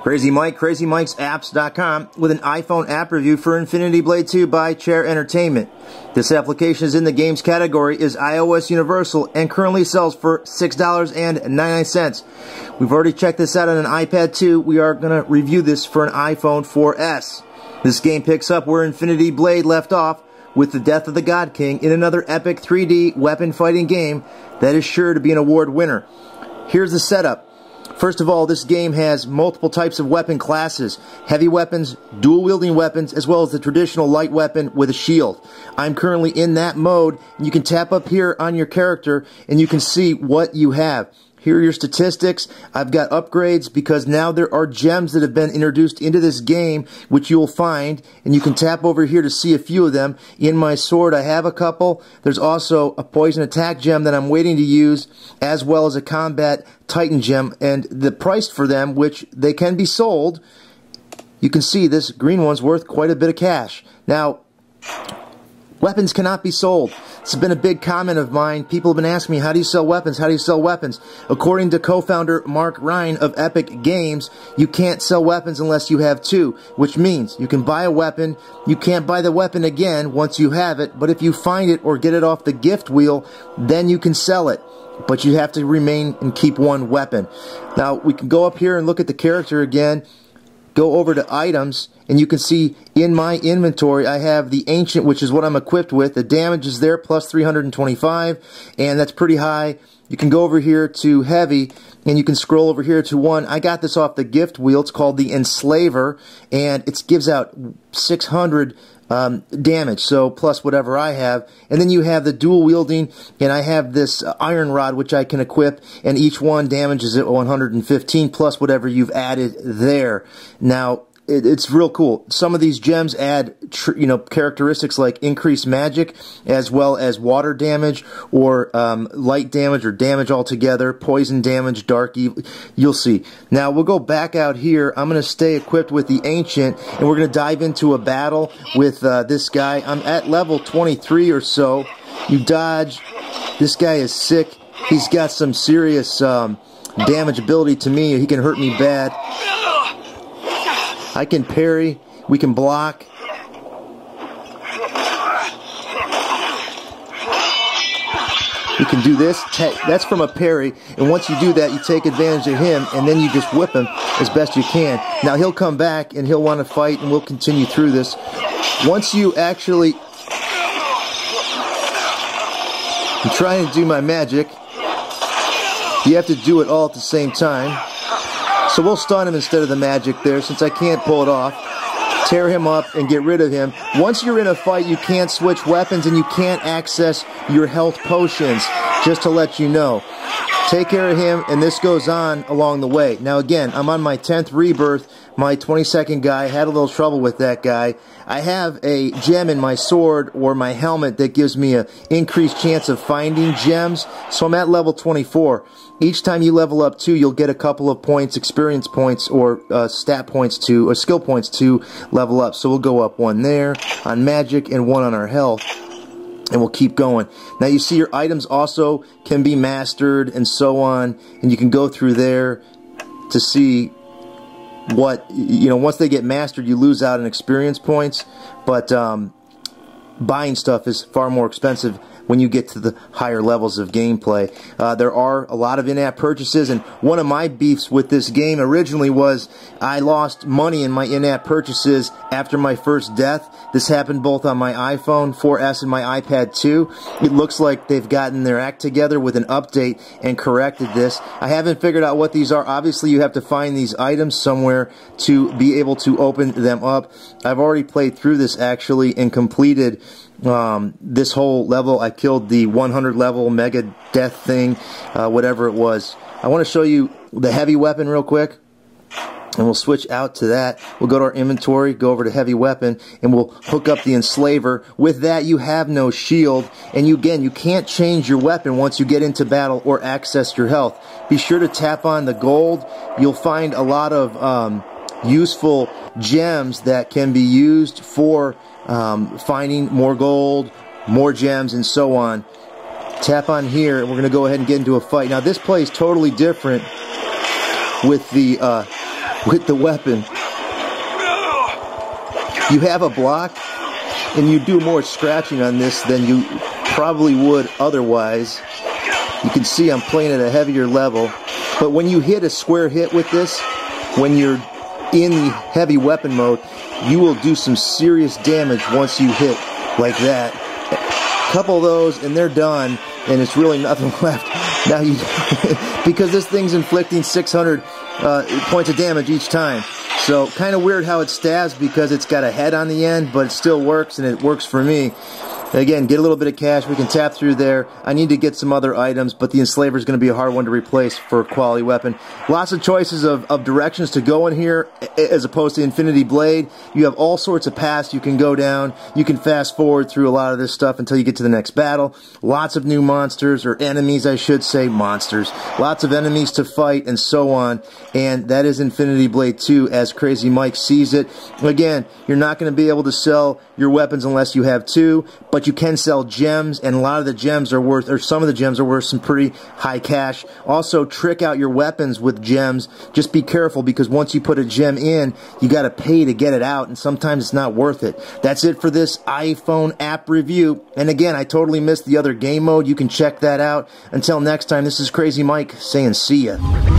Crazy Mike, CrazyMikesapps.com with an iPhone app review for Infinity Blade 2 by Chair Entertainment. This application is in the games category, is iOS Universal, and currently sells for $6.99. We've already checked this out on an iPad 2. We are going to review this for an iPhone 4S. This game picks up where Infinity Blade left off with the death of the God King in another epic 3D weapon fighting game that is sure to be an award winner. Here's the setup. First of all, this game has multiple types of weapon classes, heavy weapons, dual-wielding weapons, as well as the traditional light weapon with a shield. I'm currently in that mode. You can tap up here on your character and you can see what you have. Here are your statistics. I've got upgrades because now there are gems that have been introduced into this game, which you'll find, and you can tap over here to see a few of them. In my sword, I have a couple. There's also a poison attack gem that I'm waiting to use, as well as a combat titan gem, and the price for them, which they can be sold, you can see this green one's worth quite a bit of cash. Now, weapons cannot be sold. This has been a big comment of mine. People have been asking me, how do you sell weapons? How do you sell weapons? According to co-founder Mark Ryan of Epic Games, you can't sell weapons unless you have two, which means you can buy a weapon, you can't buy the weapon again once you have it, but if you find it or get it off the gift wheel, then you can sell it. But you have to remain and keep one weapon. Now, we can go up here and look at the character again. Go over to items, and you can see in my inventory I have the ancient, which is what I'm equipped with. The damage is there, plus 325, and that's pretty high. You can go over here to heavy, and you can scroll over here to one. I got this off the gift wheel. It's called the Enslaver, and it gives out 600 damage, so plus whatever I have. And then you have the dual wielding, and I have this iron rod which I can equip, and each one damages at 115 plus whatever you've added there. Now it's real cool. Some of these gems add characteristics like increased magic, as well as water damage, or light damage, or damage altogether, poison damage, dark evil. You'll see. Now we'll go back out here. I'm going to stay equipped with the ancient, and we're going to dive into a battle with this guy. I'm at level 23 or so. You dodge. This guy is sick. He's got some serious damage ability to me. He can hurt me bad. I can parry, we can block. We can do this. That's from a parry, and once you do that, you take advantage of him, and then you just whip him as best you can. Now he'll come back, and he'll want to fight, and we'll continue through this. Once you actually... I'm trying to do my magic. You have to do it all at the same time. So we'll stun him instead of the magic there, since I can't pull it off. Tear him up and get rid of him. Once you're in a fight, you can't switch weapons and you can't access your health potions, just to let you know. Take care of him, and this goes on along the way. Now again, I'm on my 10th rebirth. My 22nd guy, had a little trouble with that guy. I have a gem in my sword or my helmet that gives me an increased chance of finding gems, so I'm at level 24. Each time you level up 2, you'll get a couple of points, experience points, or stat points to, or skill points to level up. So we'll go up 1 there on magic and 1 on our health, and we'll keep going. Now you see your items also can be mastered and so on, and you can go through there to see what, once they get mastered, you lose out on experience points, but buying stuff is far more expensive when you get to the higher levels of gameplay. There are a lot of in-app purchases, and one of my beefs with this game originally was I lost money in my in-app purchases after my first death. This happened both on my iPhone 4S and my iPad 2. It looks like they've gotten their act together with an update and corrected this. I haven't figured out what these are. Obviously, you have to find these items somewhere to be able to open them up. I've already played through this actually and completed this whole level. I killed the 100 level mega death thing, whatever it was. I want to show you the heavy weapon real quick, and we'll switch out to that. We'll go to our inventory, go over to heavy weapon, and we'll hook up the Enslaver. With that, you have no shield, and you can't change your weapon once you get into battle or access your health. Be sure to tap on the gold. You'll find a lot of useful gems that can be used for finding more gold, more gems, and so on. Tap on here, and we're going to go ahead and get into a fight. Now, this plays totally different with the with the weapon. You have a block, and you do more scratching on this than you probably would otherwise. You can see I'm playing at a heavier level, but when you hit a square hit with this, when you're in the heavy weapon mode, you will do some serious damage once you hit like that. A couple of those and they're done, and it's really nothing left. Now you, because this thing's inflicting 600 points of damage each time. So kind of weird how it stabs because it's got a head on the end, but it still works, and it works for me. Again, get a little bit of cash. We can tap through there. I need to get some other items, but the Enslaver is going to be a hard one to replace for a quality weapon. Lots of choices of directions to go in here as opposed to Infinity Blade. You have all sorts of paths you can go down. You can fast forward through a lot of this stuff until you get to the next battle. Lots of new monsters, or enemies I should say, monsters. Lots of enemies to fight and so on. And that is Infinity Blade 2 as Crazy Mike sees it. Again, you're not going to be able to sell your weapons unless you have two, but you can sell gems, and a lot of the gems are worth, or some of the gems are worth some pretty high cash. Also, trick out your weapons with gems. Just be careful, because once you put a gem in, you got to pay to get it out, and sometimes it's not worth it. That's it for this iPhone app review. And again, I totally missed the other game mode. You can check that out. Until next time, this is Crazy Mike saying see ya.